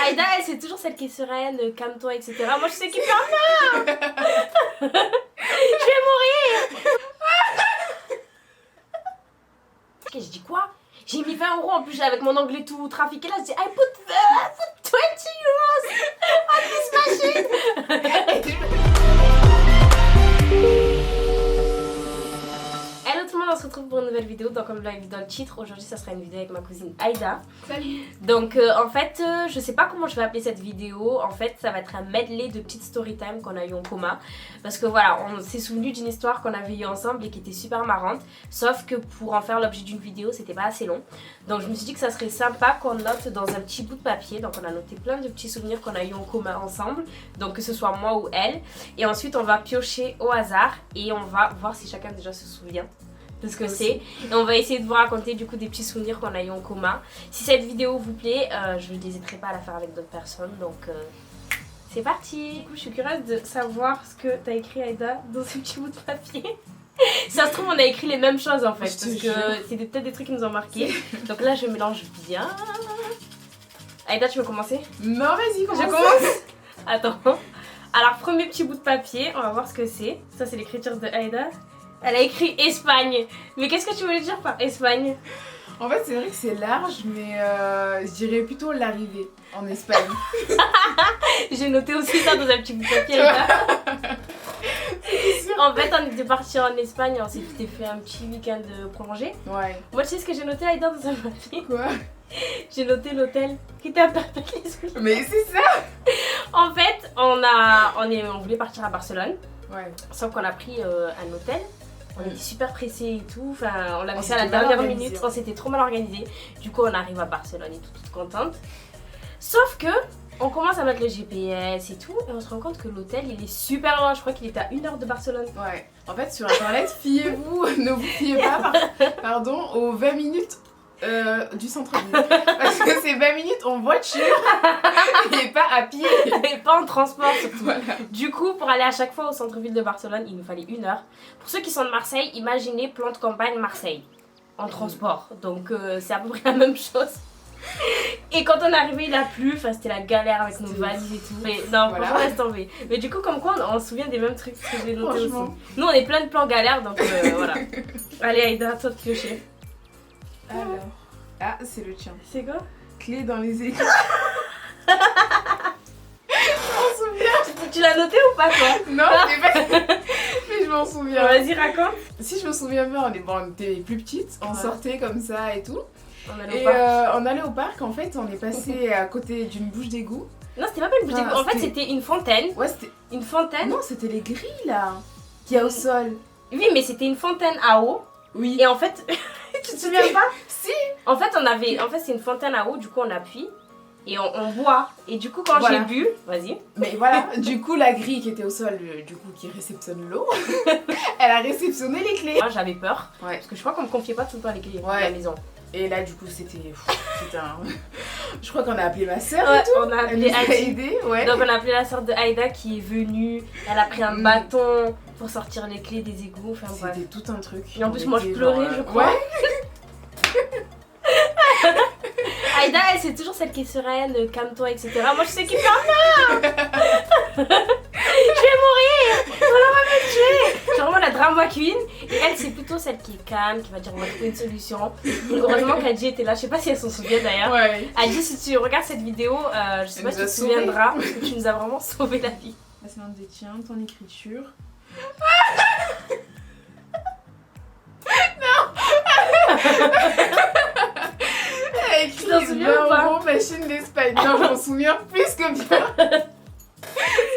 Aïda, elle, c'est toujours celle qui est sereine, calme-toi, etc. Moi, je sais qui parle là. Je vais mourir. Et je dis quoi? J'ai mis 20 € en plus avec mon anglais tout trafiqué là. Je dis I put 20 € on this machine. Hello tout le monde, on se retrouve pour une nouvelle vidéo. Donc comme vous l'avez vu dans le titre, aujourd'hui ça sera une vidéo avec ma cousine Aïda. Salut. Donc en fait, je sais pas comment je vais appeler cette vidéo. En fait, ça va être un medley de petites story time qu'on a eu en commun. Parce que voilà, on s'est souvenu d'une histoire qu'on avait eue ensemble et qui était super marrante. Sauf que pour en faire l'objet d'une vidéo, c'était pas assez long. Donc je me suis dit que ça serait sympa qu'on note dans un petit bout de papier. Donc on a noté plein de petits souvenirs qu'on a eu en commun ensemble. Donc que ce soit moi ou elle. Et ensuite on va piocher au hasard et on va voir si chacun déjà se souvient de ce que c'est. Et on va essayer de vous raconter du coup des petits souvenirs qu'on a eu en commun. Si cette vidéo vous plaît, je n'hésiterai pas à la faire avec d'autres personnes. Donc c'est parti. Du coup je suis curieuse de savoir ce que tu as écrit Aïda dans ce petit bout de papier. Si ça se trouve on a écrit les mêmes choses en fait. Parce que c'est peut-être des trucs qui nous ont marqué. Donc là je mélange bien. Aïda, tu veux commencer? Non, vas-y, commence. Je commence. Attends. Alors premier petit bout de papier, on va voir ce que c'est. Ça c'est l'écriture de Aïda. Elle a écrit Espagne. Mais qu'est-ce que tu voulais dire par Espagne? En fait, c'est vrai que c'est large, mais je dirais plutôt l'arrivée en Espagne. J'ai noté aussi ça dans un petit bout de papier. En fait, on était partis en Espagne, on s'était fait un petit week-end prolongé. Ouais. Moi, tu sais ce que j'ai noté Aïda dans un papier? Quoi? J'ai noté l'hôtel qui était à Perpétuel. Mais c'est ça. En fait, on voulait partir à Barcelone. Ouais. Sauf qu'on a pris un hôtel. On était super pressés et tout, enfin on l'avait fait à la s'était mal dernière organisé, minute, ouais. on s'était trop mal organisé. Du coup on arrive à Barcelone et tout, toute contente. Sauf que on commence à mettre le GPS et tout et on se rend compte que l'hôtel il est super loin, je crois qu'il était à 1 heure de Barcelone. Ouais. En fait, sur internet, fiez-vous, ne vous fiez pas, pardon, aux 20 minutes du centre-ville. Parce que c'est 20 minutes en voiture et pas à pied. Et pas en transport surtout. Voilà. Du coup pour aller à chaque fois au centre-ville de Barcelone il nous fallait 1 heure. Pour ceux qui sont de Marseille, imaginez plan de campagne Marseille en transport. Donc c'est à peu près la même chose. Et quand on est arrivé il a plu, enfin c'était la galère avec nos valises et tout. Mais non Voilà. franchement laisse tomber. Mais du coup comme quoi on se souvient des mêmes trucs que j'ai noté aussi. Franchement. Nous on est plein de plans galères donc voilà. Allez Aïda, toi de piocher. Alors. Ah, c'est le tien. C'est quoi? Clé dans les écrits. On s'en souvient. Tu l'as noté ou pas toi? Non, mais je m'en souviens. Vas-y raconte. Si je me souviens bien, on était plus petites, on Ouais. sortait comme ça et tout. On allait au Et parc. on allait au parc, en fait, on est passé à côté d'une bouche d'égout. Non c'était pas une bouche d'égout. En fait c'était une fontaine. Ouais, c'était. Une fontaine. Non, c'était les grilles là, qu'il y a au sol. Oui, mais c'était une fontaine à eau. Oui. Et en fait, tu te souviens pas? Si. En fait, c'est une fontaine à eau, du coup on appuie et on boit. Et du coup, quand Voilà. j'ai bu, vas-y. Mais voilà, du coup, la grille qui était au sol, du coup, qui réceptionne l'eau, elle a réceptionné les clés. Moi j'avais peur Ouais. parce que je crois qu'on me confiait pas tout le temps les clés de Ouais. la maison. Et là, du coup, c'était un. Je crois qu'on a appelé ma soeur Ouais, et tout. on a Elle appelé nous a Adi. aidés, ouais. Donc on a appelé la sœur de Aïda qui est venue. Elle a pris un bâton pour sortir les clés des égouts. Enfin bref. C'était tout un truc. Et en plus, On moi je était pleurais, genre, je crois. Ouais. Aïda, elle, c'est toujours celle qui est sereine, calme-toi, etc. Moi je sais qui parle là. Je vais mourir. On va me tuer. Je suis vraiment la drama queen. Et elle, c'est plutôt celle qui est calme, qui va dire on va trouver une solution. Heureusement qu'Adi était là. Je sais pas si elle s'en souvient d'ailleurs. Ouais. Adi, si tu regardes cette vidéo, je sais Elle pas nous si tu a te sauvés. souviendras, parce que tu nous as vraiment sauvé la vie. Là, c'est l'un des tiens, ton écriture. Elle a écrit Tu t'en souviens ou pas? 20 € machine d'Espagne. Non, je m'en souviens plus que bien.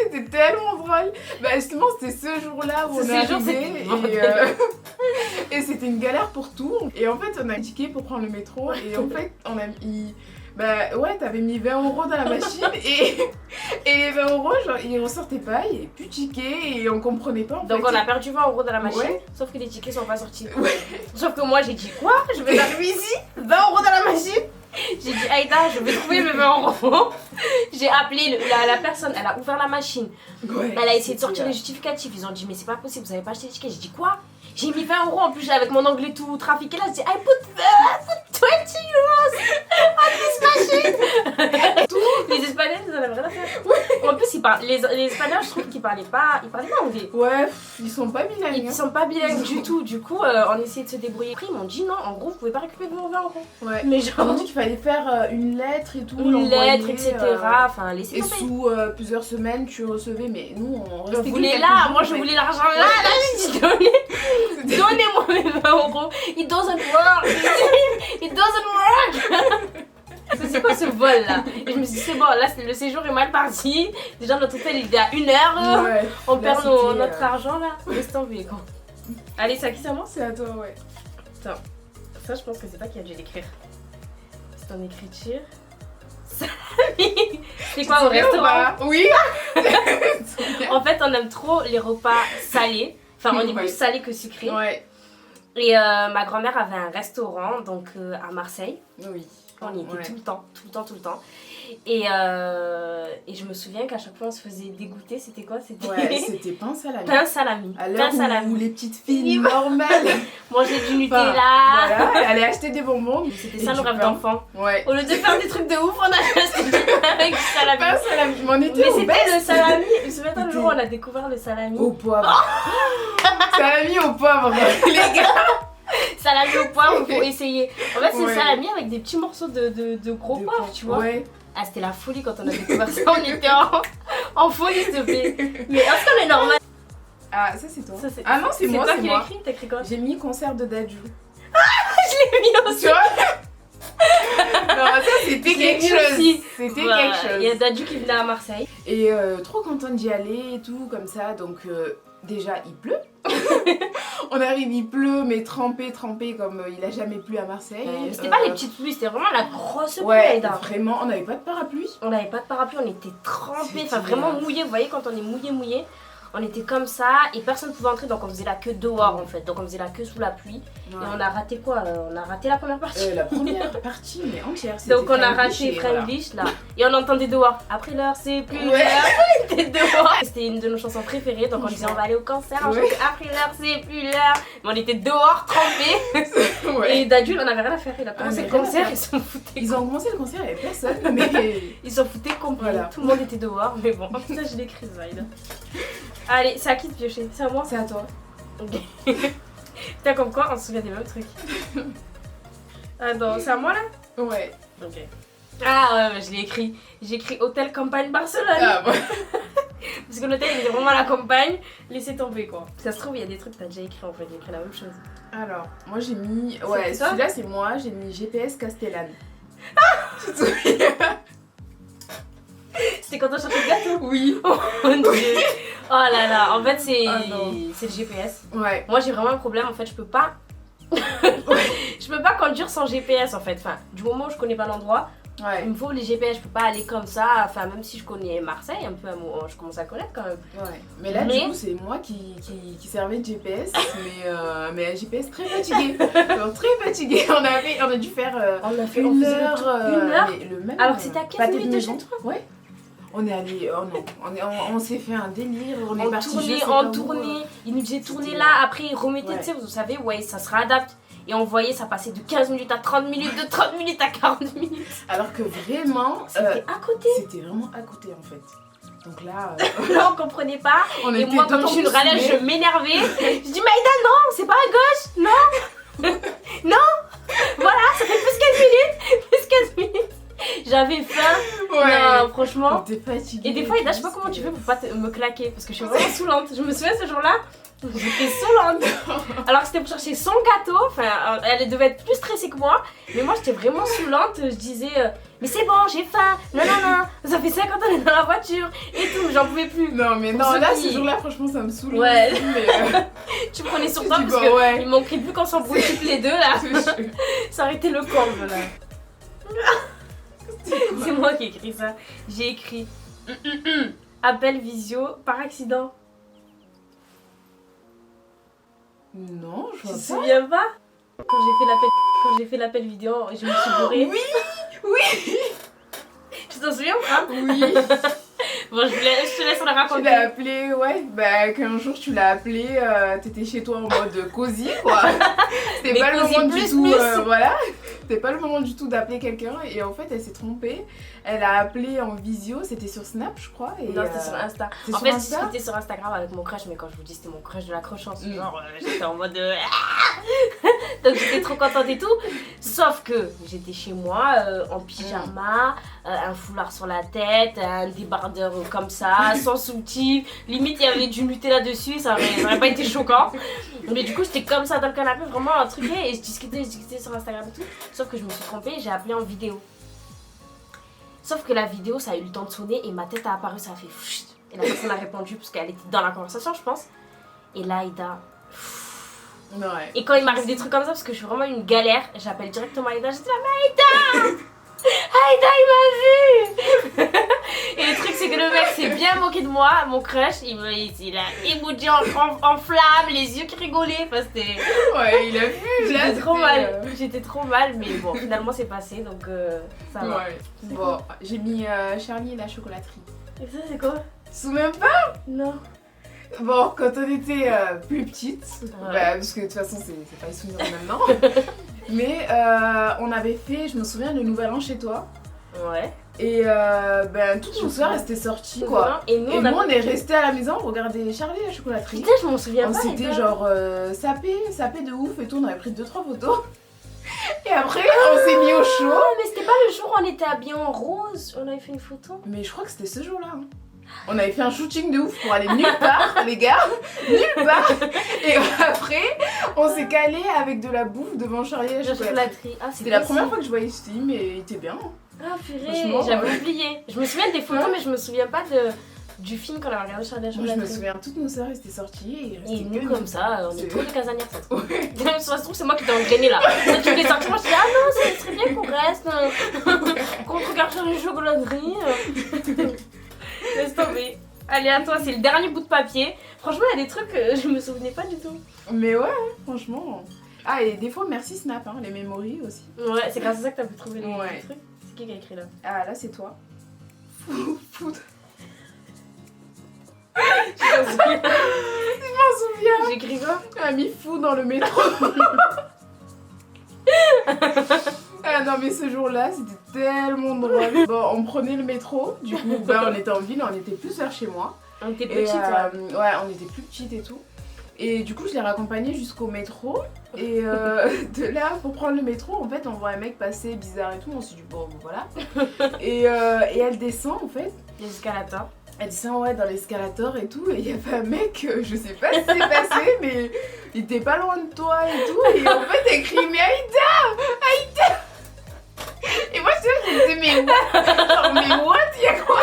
C'était tellement drôle. Bah justement, c'était ce jour-là où on est Ce jour, arrivé c'était et c'était une galère pour tout. Et en fait, on a un ticket pour prendre le métro et en fait, on a mis... Bah ouais, t'avais mis 20 € dans la machine et les 20 €, genre, ils ressortaient pas, il n'y avait plus de ticket et on comprenait pas en Donc fait. on a perdu 20 € dans la machine, Ouais. sauf que les tickets sont pas sortis. Ouais. Sauf que moi j'ai dit quoi? Je vais arriver ici, 20 € dans la machine. J'ai dit Aïda, je vais trouver mes 20 €. J'ai appelé la personne, elle a ouvert la machine. Ouais, Elle a essayé de sortir c'était, les justificatifs. Ils ont dit mais c'est pas possible, vous avez pas acheté les tickets. J'ai dit quoi? J'ai mis 20 € en plus avec mon anglais tout trafiqué là. Je dis I put Les Espagnols, ils en avaient rien à faire. En plus, les Espagnols, je trouve qu'ils parlaient pas anglais. Ouais, ils sont pas bilingues. Ils sont pas bilingues du tout. Du coup, on essayait de se débrouiller. Après, ils m'ont dit non, en gros, vous pouvez pas récupérer vos 20 euros. Ouais. Mais Ils m'ont genre, dit qu'il fallait faire une lettre et tout. une lettre, l'envoyer, etc. Enfin, laissez Et tomber. sous plusieurs semaines, tu recevais. Mais nous, on On restait voulait quelques là, jours, moi en je fait. voulais l'argent là, je dis donnez-moi mes 20 euros. It doesn't work. It doesn't work. C'est quoi ce vol là? Et je me suis dit c'est bon, là le séjour est mal parti. Déjà notre hôtel il est à 1 heure. Ouais. On Là, perd c'était, notre argent là. Laisse tomber quoi. Allez, c'est à qui ça moi? C'est à toi, ouais. Ça je pense que c'est toi qui as dû l'écrire. C'est en écriture. Salami. C'est quoi au restaurant? Oui. En fait on aime trop les repas salés. Enfin on est Ouais. plus salé que sucré. Ouais. Et ma grand-mère avait un restaurant donc à Marseille. Oui. On y était Ouais. tout le temps. Et je me souviens qu'à chaque fois on se faisait dégoûter. C'était quoi? C'était Ouais, c'était pain salami. pain salami. À Pain l'heure salami. où les petites filles normales Manger du Nutella. voilà, allaient acheter des bonbons. C'était Et ça du nos rêves pain. d'enfant. Ouais. Au lieu de faire des trucs de ouf, on a acheté du pain avec du salami. Pain salami. Mais on était Mais au c'était best. le salami. Je me souviens le jour où on a découvert le salami. Au poivre. Salami au poivre. Les gars. Salami au poivre, faut essayer. En fait, c'est Ouais. salami avec des petits morceaux de gros Des poivre, tu vois. Ouais. Ah, c'était la folie quand on a découvert ça. On était en folie, s'il te plaît. Mais est-ce qu'on est normal? Ah, ça c'est toi. Ça, c'est- Ah non, c'est moi, toi c'est qui l'as moi. écrit, t'as écrit quoi? J'ai mis concert de Dadju. Je l'ai mis aussi. Tu vois? Non, ça c'était Je l'ai quelque mis chose. aussi. C'était Voilà. quelque chose. Il y a Dadju qui venait à Marseille. Et trop contente d'y aller et tout, comme ça. Donc, déjà, il pleut. On arrive, il pleut, mais trempé comme il a jamais plu à Marseille. Mais c'était pas les petites pluies, c'était vraiment la grosse pluie. Ouais, là. vraiment, on n'avait pas de parapluie. On n'avait pas de parapluie, on était trempés, C'était, enfin vraiment mouillés. Vous voyez, quand on est mouillé, on était comme ça et personne ne pouvait entrer, donc on faisait la queue dehors en fait. Donc on faisait la queue sous la pluie. Et on a raté quoi? On a raté la première partie. La première partie, mais entière. Donc on a Franglish raté et voilà. Franglish là. Et on entendait dehors. Après l'heure, c'est plus Ouais. l'heure. C'était dehors. C'était une de nos chansons préférées. Donc on disait on va aller au concert. On Ouais. chantait après l'heure, c'est plus l'heure. Mais on était dehors, trempés. Ouais. Et Dadju, on avait rien à faire. Il a commencé mais le rien à concert, faire. ils s'en foutaient. Ils ont commencé le concert, il n'y avait personne, mais. Ils s'en foutaient complètement. Voilà. Tout le monde était dehors. Mais bon, en plus, ça, je l'ai écrit, ça. Allez, c'est à qui de piocher? C'est à moi? C'est à toi. Ok. Putain, comme quoi, on se souvient des mêmes trucs. Ah non, c'est à moi là? Ouais. Ok. Ah ouais, mais je l'ai écrit. J'ai écrit Hôtel Campagne Barcelone. Ah, ouais. Parce que l'hôtel il est vraiment à la campagne. Laissez tomber quoi. Ça se trouve, il y a des trucs que t'as déjà écrit en fait. J'ai écrit la même chose. Alors, moi j'ai mis. Ouais, ça celui-là c'est moi, j'ai mis GPS Castellane. Tu te souviens? C'était quand on cherchait le gâteau? Oui. Oh mon dieu. Oh là là, en fait c'est Ah non. c'est le GPS. Ouais. Moi j'ai vraiment un problème en fait, je peux pas je peux pas conduire sans GPS en fait. Enfin, du moment où je connais pas l'endroit, Ouais. il me faut les GPS, je peux pas aller comme ça. Enfin, même si je connais Marseille un peu, je commence à connaître quand même. Ouais. Mais là, Mais- du coup, c'est moi qui servais de GPS, mais un GPS très fatigué. Genre, très fatigué. On a dû faire On a fait une faisait le heure. truc. Une heure. Mais le même, Alors que c'était à 15 pâté minutes de maison. chez toi. Ouais. On est allé. Oh non. On s'est fait un délire. On est parti. On tournait, il nous disait tourner C'était- là, après il remettait, Ouais. tu sais, vous savez, ouais, ça se réadapte. Et on voyait ça passer de 15 minutes à 30 minutes, de 30 minutes à 40 minutes. Alors que vraiment, C'était à côté. c'était vraiment à côté en fait. Donc là, Là, on comprenait pas. on Et était moi, quand d'autant je suis une plus râleuse, saoulés. je m'énervais. Je dis, Maïda, non, c'est pas à gauche, non. Non. Voilà, ça fait plus 15 minutes. J'avais faim. Ouais. Non, franchement. On était fatigués. Et des fois, Ida, je sais pas comment tu fais pour pas me claquer. Parce que je suis vraiment saoulante. Je me souviens ce jour-là, j'étais saoulante. Alors que c'était pour chercher son gâteau. Enfin, elle devait être plus stressée que moi. Mais moi, j'étais vraiment saoulante. Je disais, mais c'est bon, j'ai faim. Non, non, non. Ça fait 50 ans qu'on est dans la voiture. Et tout, j'en pouvais plus. Non mais Pour non, ceux là qui- ce jour-là franchement ça me saoule. Ouais. aussi, mais, Tu prenais sur Tu toi dis, parce bah, que ouais. il manquerait plus qu'on s'embrouille toutes les deux là. Ça aurait été le comble là. C'est moi qui ai écrit ça. J'ai écrit appel visio par accident. Non, je Tu vois te pas. souviens pas? Quand j'ai fait l'appel vidéo, je me suis bourrée. Oui, oui, Tu t'en souviens ou pas? oui. Bon, je te laisse le Tu l'as raconter. appelé, ouais, bah qu'un jour tu l'as appelé, t'étais chez toi en mode cosy quoi. C'était Mais pas le cosy moment du plus, tout, plus. voilà. c'était pas le moment du tout d'appeler quelqu'un. Et en fait, elle s'est trompée. Elle a appelé en visio, c'était sur Snap, je crois. Et Non, c'était sur Insta. c'est En sur fait, Insta j'étais sur Instagram avec mon crush, mais quand je vous dis c'était mon crush de la crochance, genre j'étais en mode donc j'étais trop contente et tout. Sauf que j'étais chez moi en pyjama, un foulard sur la tête, un débardeur comme ça, sans sous-titres. Limite, il y avait du Nutella dessus, ça aurait pas été choquant. Mais du coup, j'étais comme ça dans le canapé, vraiment un truc, et je discutais sur Instagram et tout. Sauf que je me suis trompée, j'ai appelé en vidéo. Sauf que la vidéo, ça a eu le temps de sonner et ma tête a apparu, ça a fait pfft. Et la personne a répondu parce qu'elle était dans la conversation, je pense. Et là, Aïda. Ouais. Et quand il m'arrive des trucs comme ça, parce que je suis vraiment une galère, j'appelle directement Aïda. Je dis là, mais Aïda Aïda, il m'a vu. Et le truc, c'est que le mec s'est bien moqué de moi, mon crush. Il a emoji en flamme, les yeux qui rigolaient. Enfin, c'était. Ouais, il a vu. Là, J'étais trop mal. J'étais trop mal, mais bon, finalement, c'est passé donc ça va. Ouais. Bon, j'ai mis Charlie et la chocolaterie. Et ça, c'est quoi? Tu te souviens pas? Non. Bon, quand on était plus petite, Ouais. bah, parce que de toute façon, c'est pas les souvenirs maintenant. Mais on avait fait, je me souviens, le nouvel an chez toi. Ouais. Et ben, toute une soirée, c'était sorti quoi. Et nous, Et nous, on est restés à la maison, on regardait Charlie et la chocolaterie. Putain, je m'en souviens On pas. s'était Aïda. genre sapé de ouf et tout, on avait pris 2-3 photos. Et après, on s'est mis au chaud. Ah, mais c'était pas le jour où on était habillés en rose, on avait fait une photo. Mais je crois que c'était ce jour-là. Hein. On avait fait un shooting de ouf pour aller nulle part, les gars. Nulle part. Et après, on s'est calé avec de la bouffe devant Charlie et la chocolaterie. Chocolaterie. Ah, C'était la première fois que je voyais ce film et il était bien. Ah, purée, Franchement, j'avais ouais. oublié. Je me souviens des photos, Ouais. mais je me souviens pas du film qu'on a regardé Charlie et la Moi, je chocolaterie. me souviens, toutes nos soeurs étaient sorties et il restait Et nous, que comme ça, on est C'est- trop des casanières, ça se trouve. Ouais. Ça se trouve, c'est moi qui t'ai engrainé là. Quand tu voulais sortir, moi je dis ah non, ça serait bien qu'on reste, qu'on regarde sur les chocolateries. Laisse tomber. Allez, à toi, c'est le dernier bout de papier. Franchement, il y a des trucs que je me souvenais pas du tout. Mais ouais, franchement. Ah, et des fois, merci Snap, hein, les memories aussi. Ouais, c'est grâce à ça que t'as pu trouver les Ouais. trucs. C'est qui a écrit là? Ah, là, c'est toi. Fou. Je m'en souviens. Je m'en souviens. J'ai écrit quoi? Elle a mis fou dans le métro. Ah non, mais ce jour-là, c'était tellement drôle. Bon, on prenait le métro, du coup, bah, on était en ville, on était plus vers chez moi. On était Et petites, ouais. ouais, on était plus petites et tout. Et du coup, je l'ai raccompagnée jusqu'au métro. Et de là, pour prendre le métro, en fait, on voit un mec passer bizarre et tout. On s'est dit, bon, voilà. Et elle descend, en fait. Les escalators. Elle descend, ouais, dans l'escalator et tout. Et il y avait un mec, je sais pas ce qui s'est passé, mais il était pas loin de toi et tout. Et en fait, elle crie, mais Aïda Aïda. Et moi, je me disais, mais what? Genre, mais what? Il y a quoi?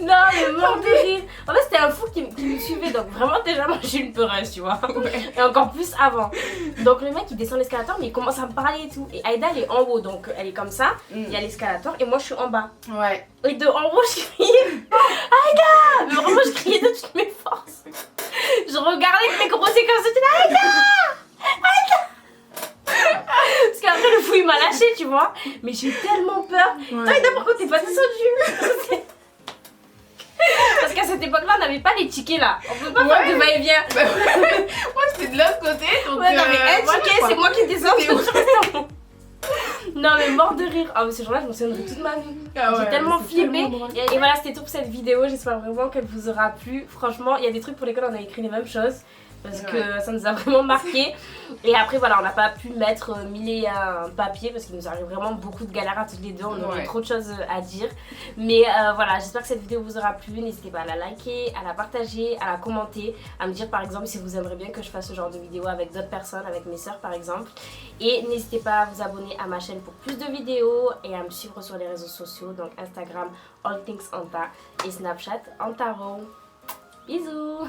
Non, mais mort de rire. En fait, c'était un fou qui me suivait. Donc, vraiment, déjà, moi, j'ai une peureuse, tu vois. Ouais. Et encore plus avant. Donc, le mec, il descend l'escalator, mais il commence à me parler et tout. Et Aïda, elle est en haut. Donc, elle est comme ça. Il y a l'escalator. Et moi, je suis en bas. Ouais. Et de en haut, je criais Aïda. Mais vraiment, je criais de toutes mes forces. Je regardais que mes gros écarts, c'était là, Aïda. Aïda. Parce qu'après, le fou, il m'a lâché, tu vois. Mais j'ai eu tellement peur. Ouais. Aïda, pourquoi t'es pas descendue? Parce qu'à cette époque-là, on n'avait pas les tickets là. On pouvait pas Ouais. faire de va-et-vient. Bah ouais. Moi, j'étais de l'autre côté, donc. Ouais, non, mais un voilà, ticket, quoi. c'est moi qui descends. C'est ouf. Non, mais mort de rire. Ah, mais ce jour-là, je m'en souviendrai toute ma vie. Ah ouais, J'ai tellement c'est flippé. tellement drôle. Et voilà, c'était tout pour cette vidéo. J'espère vraiment qu'elle vous aura plu. Franchement, il y a des trucs pour lesquels on a écrit les mêmes choses. Parce que ça nous a vraiment marqué. Et après, voilà, on n'a pas pu mettre mille et un papier parce qu'il nous arrive vraiment beaucoup de galères à toutes les deux. On aurait Ouais. trop de choses à dire. Mais voilà, j'espère que cette vidéo vous aura plu. N'hésitez pas à la liker, à la partager, à la commenter, à me dire par exemple si vous aimeriez bien que je fasse ce genre de vidéo avec d'autres personnes, avec mes soeurs par exemple. Et n'hésitez pas à vous abonner à ma chaîne pour plus de vidéos et à me suivre sur les réseaux sociaux, donc Instagram, All Things Anta et Snapchat Antaro. Bisous!